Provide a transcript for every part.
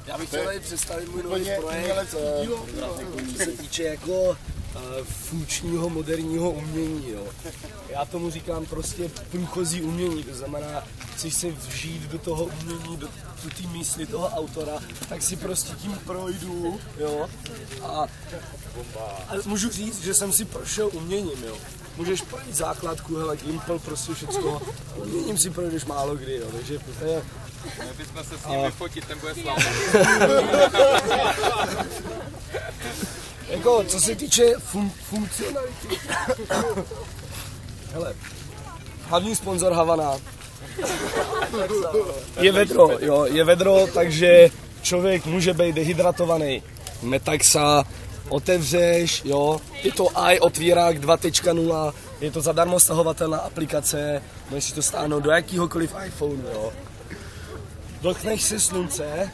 Já bych chtěl tady představit můj nový projekt, co se týče jako funkčního moderního umění. Jo. Já tomu říkám prostě průchozí umění, to znamená, chceš se vžít do toho umění, do té mysli toho autora, tak si prostě tím projdu, jo. A můžu říct, že jsem si prošel uměním, jo. Můžeš projít základku, hele, Gimpel, prostě všecko, uměním si projdeš málo kdy, jo, takže to je... My bychom se s ním vyfotit, ten bude slavný. Jako, co se týče funkcionality, hele, hlavní sponzor Havana je vedro, jo, je vedro, takže člověk může být dehydratovaný. Metaxa, otevřeš, jo, je to iOtvírák 2.0, je to zadarmo stahovatelná aplikace, můžeš si to stáhnout do jakýhokoliv iPhone, jo. Dotkneš se slunce,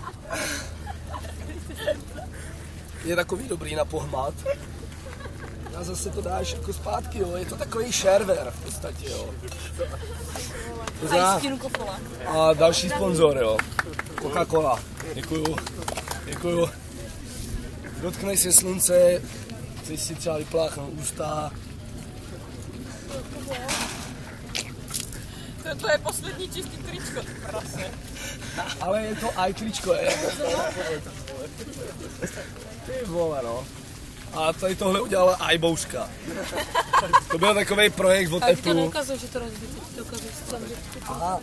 je takový dobrý na pohmat. A zase to dáš jako zpátky, jo. Je to takový shareware v podstatě, jo. A další sponzor, jo. Coca-Cola. Děkuju. Dotkneš se slunce, chceš si třeba vypláchnout ústa. To je poslední čistý tričko, krásně. Ale je to tričko, je. Ty vole, no. A tady tohle udělala iBouška. To byl takový projekt od Apple. To neukazuje, že to rozbitý, to ukazuje, že to Aha.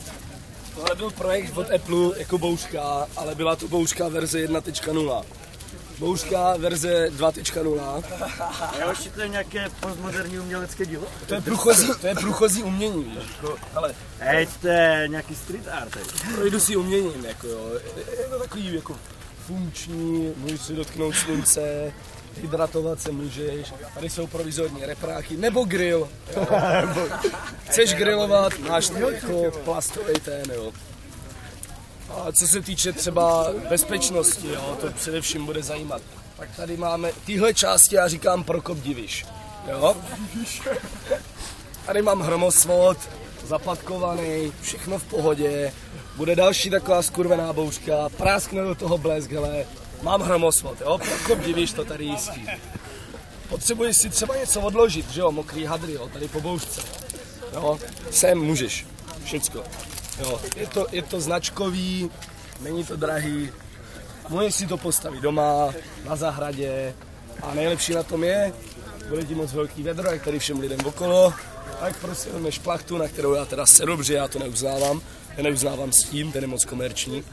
Tohle byl projekt od Apple jako bouška, ale byla to bouška verze 1.0. Bouška verze 2.0. Já už to je nějaké postmoderní umělecké dílo? To je průchozí umění, víš. Ale to je nějaký street art. projdu si uměním, jako jo. Je to takový jako funkční, můžeš si dotknout slunce, hydratovat se můžeš, tady jsou provizorní repráky, nebo grill. Chceš grillovat, máš to jako plastový ten, jo. A co se týče třeba bezpečnosti, jo, to především bude zajímat. Tak tady máme tyhle části, já říkám Prokop Diviš, jo. Tady mám hromosvod, zapatkovaný, všechno v pohodě. Bude další taková skurvená bouřka, práskne do toho blesk, hele. Mám hromosvod, jo, Prokop Diviš to tady jistí. Potřebuješ si třeba něco odložit, že jo, mokrý hadry, jo, tady po bouřce. Jo, sem můžeš, všecko. Jo, je to značkový, není to drahý, můžeš si to postavit doma, na zahradě a nejlepší na tom je, bude ti moc velký vedro, jak tady všem lidem okolo, tak prostě vezmeš plachtu, na kterou já teda sedu, protože já to neuznávám s tím, ten je moc komerční.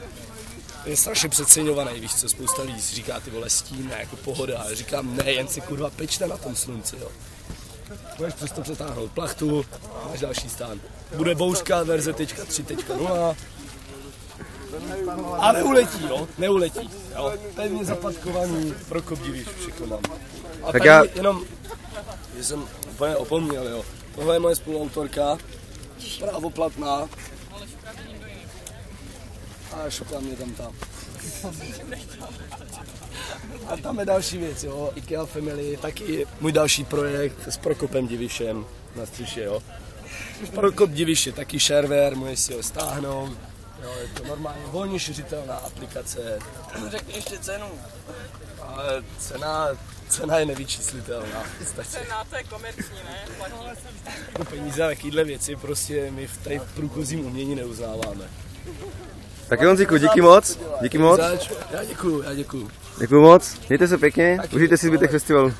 Je strašně přeceňovaný, víš co, spousta lidí si říká, ty vole, stín, ne, jako pohoda, ale říkám, ne, jen si kurva pečte na tom slunci, jo. Můžeš přesto přetáhnout plachtu, máš další stán. Bude bouřka verze 3.0 a neuletí, jo, neuletí, jo. Pevně zapatkovaný, Prokop Diviš, všechno mám. A tak tady jenom, že jsem úplně opomněl, jo. Tohle je moje spoluautorka, právoplatná. A šokla mě tam. A tam je další věc, jo, IKEA Family, taky můj další projekt s Prokopem Divišem na střiše, jo. Prokop Diviš je taky shareware, můžeš si ho stáhnout, jo, je to normálně volně šiřitelná aplikace. Řekni ještě cenu. Ale cena je nevyčíslitelná. Cena, to je komerční, ne? To peníze a takovýhle věci prostě my v tady průchozím umění neuznáváme. Tak Honzíku, díky moc. Já děkuju. Děkuju moc, mějte se pěkně, užijte si zbytek festivalu.